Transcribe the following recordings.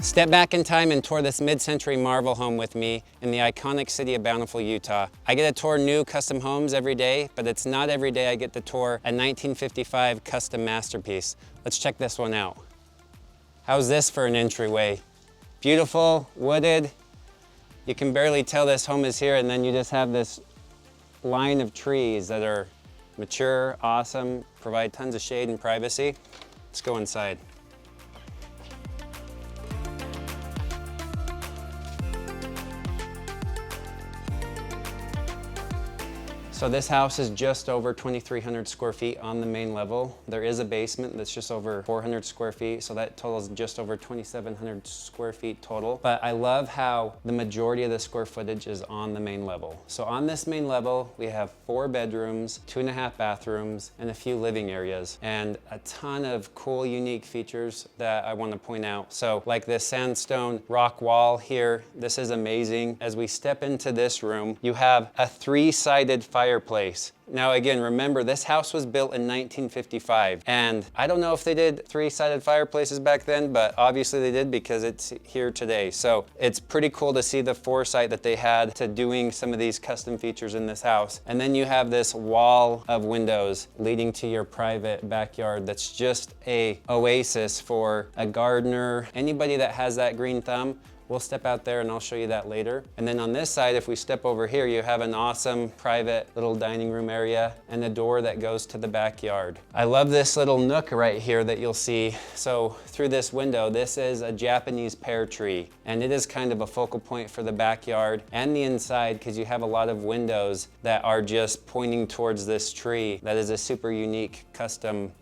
Step back in time and tour this mid-century marvel home with me in the iconic city of Bountiful, Utah. I get to tour new custom homes every day, but it's not every day I get to tour a 1955 custom masterpiece. Let's check this one out. How's this for an entryway? Beautiful, wooded. You can barely tell this home is here, and then you just have this line of trees that are mature, awesome, provide tons of shade and privacy. Let's go inside. So this house is just over 2,300 square feet on the main level. There is a basement that's just over 400 square feet, so that totals just over 2,700 square feet total. But I love how the majority of the square footage is on the main level. So on this main level, we have 4 bedrooms, 2.5 bathrooms, and a few living areas, and a ton of cool, unique features that I want to point out. So like this sandstone rock wall here, this is amazing. As we step into this room, you have a 3-sided fireplace. Now again, remember this house was built in 1955, and I don't know if they did 3-sided fireplaces back then, but obviously they did because it's here today. So it's pretty cool to see the foresight that they had to doing some of these custom features in this house. And then you have this wall of windows leading to your private backyard that's just a oasis for a gardener, anybody that has that green thumb. We'll step out there and I'll show you that later. And then on this side, if we step over here, you have an awesome private little dining room area and a door that goes to the backyard. I love this little nook right here that you'll see. So through this window, this is a Japanese pear tree, and it is kind of a focal point for the backyard and the inside because you have a lot of windows that are just pointing towards this tree. That is a super unique custom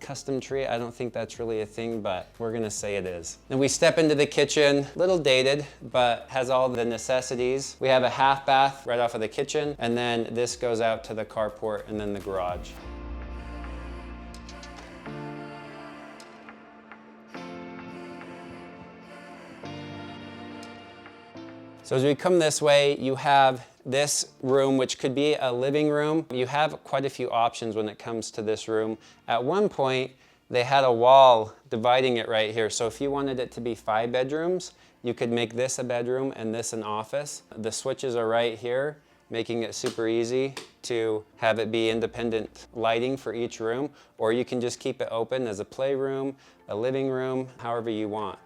tree. I don't think that's really a thing, but we're gonna say it is. Then we step into the kitchen, little dated, but has all the necessities. We have a half bath right off of the kitchen, and then this goes out to the carport and then the garage. So as we come this way, you have this room, which could be a living room. You have quite a few options when it comes to this room. At one point, they had a wall dividing it right here. So if you wanted it to be 5 bedrooms, you could make this a bedroom and this an office. The switches are right here, making it super easy to have it be independent lighting for each room, or you can just keep it open as a playroom, a living room, however you want.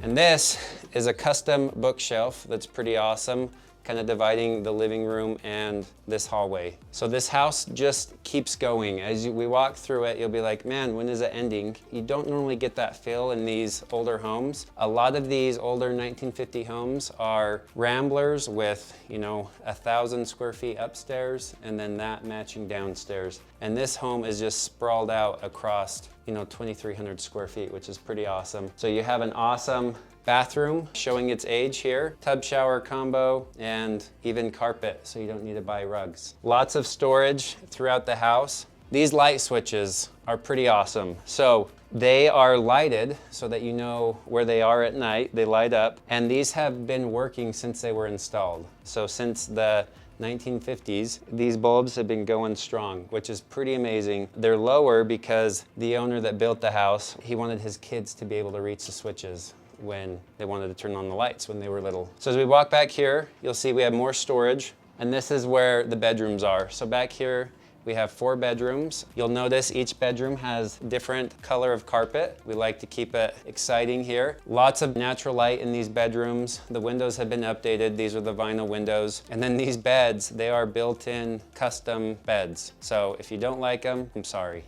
And this is a custom bookshelf that's pretty awesome, kind of dividing the living room and this hallway. So this house just keeps going. As we walk through it, you'll be like, man, when is it ending? You don't normally get that feel in these older homes. A lot of these older 1950 homes are Ramblers with, 1,000 square feet upstairs and then that matching downstairs. And this home is just sprawled out across, 2,300 square feet, which is pretty awesome. So you have an awesome bathroom showing its age here, tub shower combo, and even carpet, so you don't need to buy rugs. Lots of storage throughout the house. These light switches are pretty awesome. So they are lighted so that you know where they are at night. They light up, and these have been working since they were installed. So since the 1950s, these bulbs have been going strong, which is pretty amazing. They're lower because the owner that built the house, he wanted his kids to be able to reach the switches when they wanted to turn on the lights when they were little. So as we walk back here, you'll see we have more storage, and this is where the bedrooms are. So back here, we have 4 bedrooms. You'll notice each bedroom has different color of carpet. We like to keep it exciting here. Lots of natural light in these bedrooms. The windows have been updated. These are the vinyl windows. And then these beds, they are built-in custom beds. So if you don't like them, I'm sorry.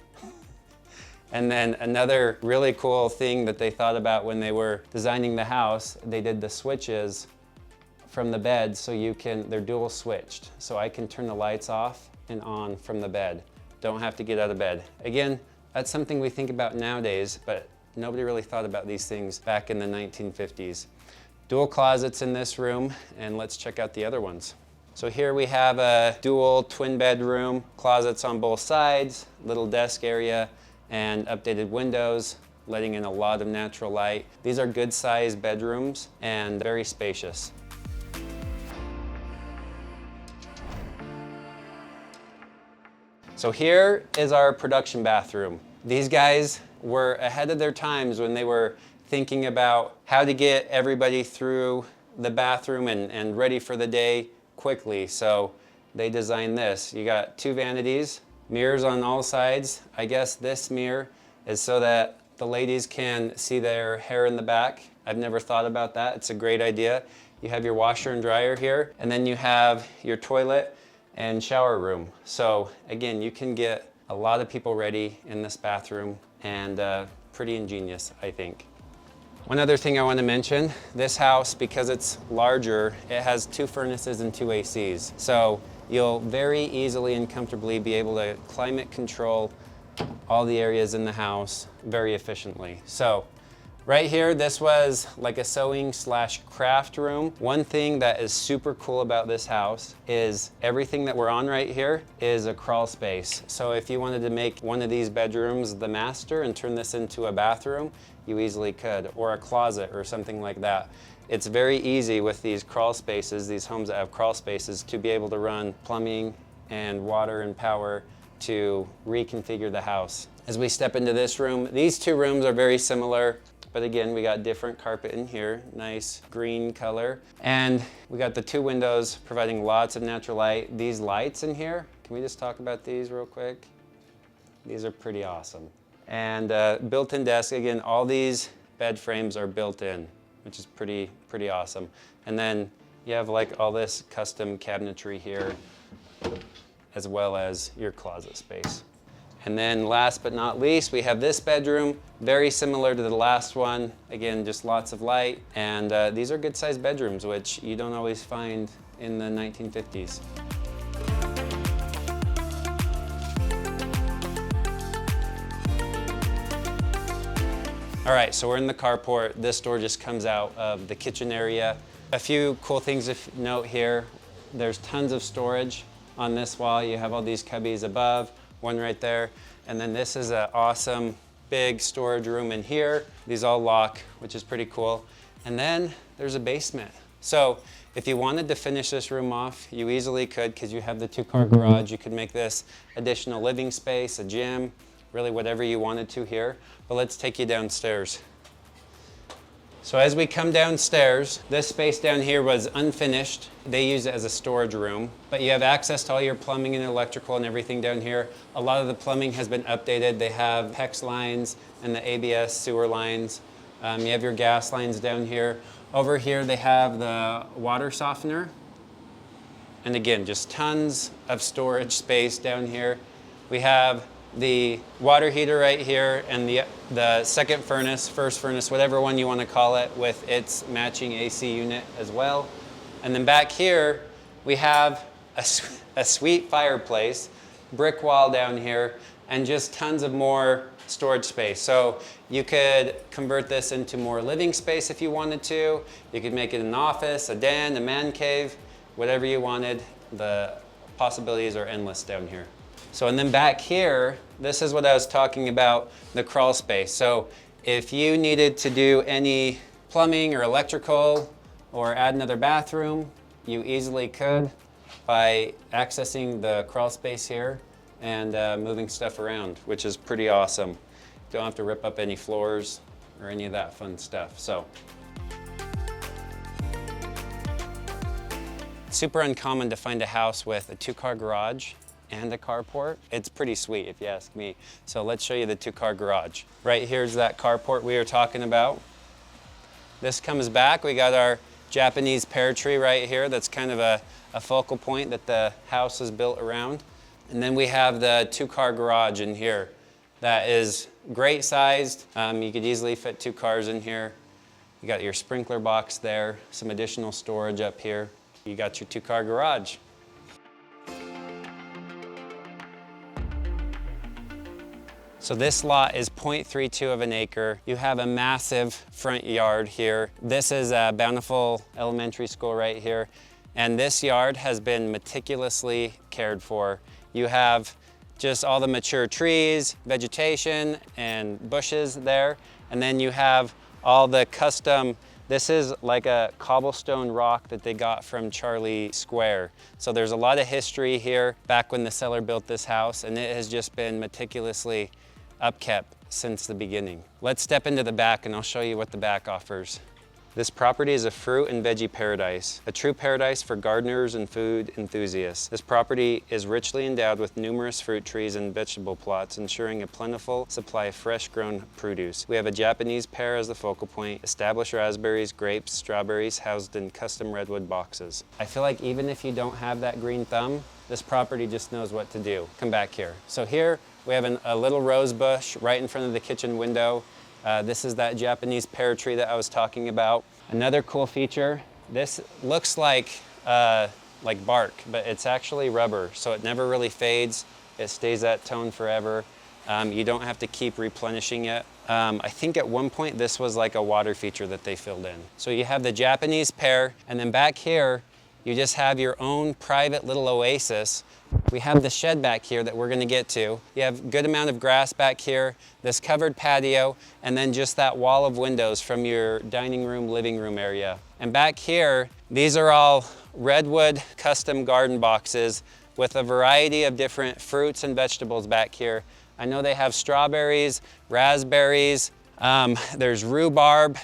And then another really cool thing that they thought about when they were designing the house, they did the switches from the bed so they're dual switched. So I can turn the lights off and on from the bed. Don't have to get out of bed. Again, that's something we think about nowadays, but nobody really thought about these things back in the 1950s. Dual closets in this room, and let's check out the other ones. So here we have a dual twin bedroom, closets on both sides, little desk area, and updated windows, letting in a lot of natural light. These are good sized bedrooms and very spacious. So here is our production bathroom. These guys were ahead of their times when they were thinking about how to get everybody through the bathroom and ready for the day quickly. So they designed this. You got 2 vanities, mirrors on all sides. I guess this mirror is so that the ladies can see their hair in the back. I've never thought about that. It's a great idea. You have your washer and dryer here, and then you have your toilet and shower room. So again, you can get a lot of people ready in this bathroom, and pretty ingenious, I think. One other thing I want to mention, this house, because it's larger, it has 2 furnaces and 2 ACs. So you'll very easily and comfortably be able to climate control all the areas in the house very efficiently. So right here, this was like a sewing / craft room. One thing that is super cool about this house is everything that we're on right here is a crawl space. So if you wanted to make one of these bedrooms the master and turn this into a bathroom, you easily could, or a closet or something like that. It's very easy with these crawl spaces, these homes that have crawl spaces, to be able to run plumbing and water and power to reconfigure the house. As we step into this room, these 2 rooms are very similar, but again, we got different carpet in here, nice green color. And we got the 2 windows providing lots of natural light. These lights in here, can we just talk about these real quick? These are pretty awesome. And built-in desk, again, all these bed frames are built in, which is pretty awesome. And then you have like all this custom cabinetry here, as well as your closet space. And then last but not least, we have this bedroom, very similar to the last one. Again, just lots of light. And these are good-sized bedrooms, which you don't always find in the 1950s. All right, so we're in the carport. This door just comes out of the kitchen area. A few cool things to note here. There's tons of storage on this wall. You have all these cubbies above, one right there. And then this is an awesome big storage room in here. These all lock, which is pretty cool. And then there's a basement. So if you wanted to finish this room off, you easily could, because you have the 2-car garage. You could make this additional living space, a gym, really whatever you wanted to here. But let's take you downstairs. So as we come downstairs, this space down here was unfinished. They use it as a storage room, but you have access to all your plumbing and electrical and everything down here. A lot of the plumbing has been updated. They have PEX lines and the ABS sewer lines. You have your gas lines down here. Over here they have the water softener. And again, just tons of storage space down here. We have the water heater right here, and the second furnace, first furnace, whatever one you want to call it, with its matching AC unit as well. And then back here, we have a sweet fireplace, brick wall down here, and just tons of more storage space. So you could convert this into more living space if you wanted to. You could make it an office, a den, a man cave, whatever you wanted. The possibilities are endless down here. So, and then back here, this is what I was talking about, the crawl space. So if you needed to do any plumbing or electrical or add another bathroom, you easily could by accessing the crawl space here and moving stuff around, which is pretty awesome. Don't have to rip up any floors or any of that fun stuff. So, it's super uncommon to find a house with a 2-car garage and a carport. It's pretty sweet if you ask me. So let's show you the 2-car garage. Right here's that carport we were talking about. This comes back. We got our Japanese pear tree right here. That's kind of a focal point that the house is built around. And then we have the 2-car garage in here. That is great sized. You could easily fit 2 cars in here. You got your sprinkler box there, some additional storage up here. You got your 2-car garage. So this lot is 0.32 of an acre. You have a massive front yard here. This is a Bountiful Elementary School right here. And this yard has been meticulously cared for. You have just all the mature trees, vegetation, and bushes there. And then you have all the custom This is like a cobblestone rock that they got from Charlie Square. So there's a lot of history here back when the seller built this house, and it has just been meticulously upkept since the beginning. Let's step into the back and I'll show you what the back offers. This property is a fruit and veggie paradise, a true paradise for gardeners and food enthusiasts. This property is richly endowed with numerous fruit trees and vegetable plots, ensuring a plentiful supply of fresh-grown produce. We have a Japanese pear as the focal point, established raspberries, grapes, strawberries housed in custom redwood boxes. I feel like even if you don't have that green thumb, this property just knows what to do. Come back here. So here we have a little rose bush right in front of the kitchen window. This is that Japanese pear tree that I was talking about. Another cool feature, this looks like bark, but it's actually rubber, so it never really fades. It stays that tone forever. You don't have to keep replenishing it. I think at one point this was like a water feature that they filled in. So you have the Japanese pear, and then back here, you just have your own private little oasis. We have the shed back here that we're gonna get to. You have a good amount of grass back here, this covered patio, and then just that wall of windows from your dining room, living room area. And back here, these are all redwood custom garden boxes with a variety of different fruits and vegetables back here. I know they have strawberries, raspberries, there's rhubarb.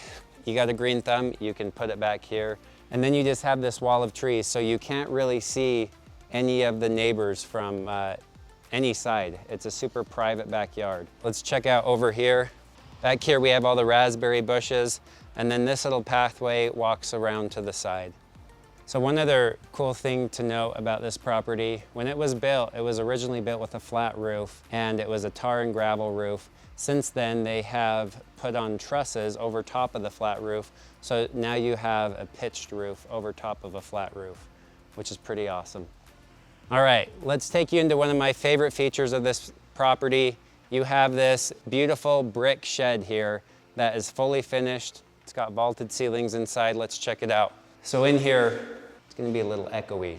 You got a green thumb, you can put it back here. And then you just have this wall of trees, so you can't really see any of the neighbors from any side. It's a super private backyard. Let's check out over here. Back here we have all the raspberry bushes, and then this little pathway walks around to the side. So one other cool thing to note about this property, when it was built, it was originally built with a flat roof, and it was a tar and gravel roof. Since then, they have put on trusses over top of the flat roof, so now you have a pitched roof over top of a flat roof, which is pretty awesome. All right, let's take you into one of my favorite features of this property. You have this beautiful brick shed here that is fully finished. It's got vaulted ceilings inside. Let's check it out. So in here, it's gonna be a little echoey,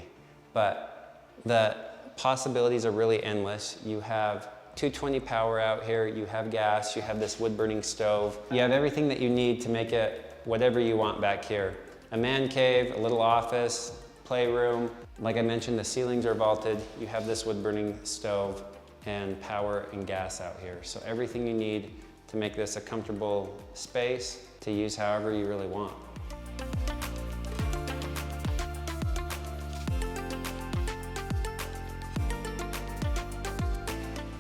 but the possibilities are really endless. You have 220 power out here, you have gas, you have this wood burning stove. You have everything that you need to make it whatever you want back here. A man cave, a little office, playroom. Like I mentioned, the ceilings are vaulted. You have this wood burning stove and power and gas out here. So everything you need to make this a comfortable space to use however you really want.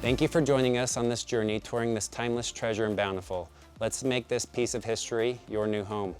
Thank you for joining us on this journey touring this timeless treasure in Bountiful. Let's make this piece of history your new home.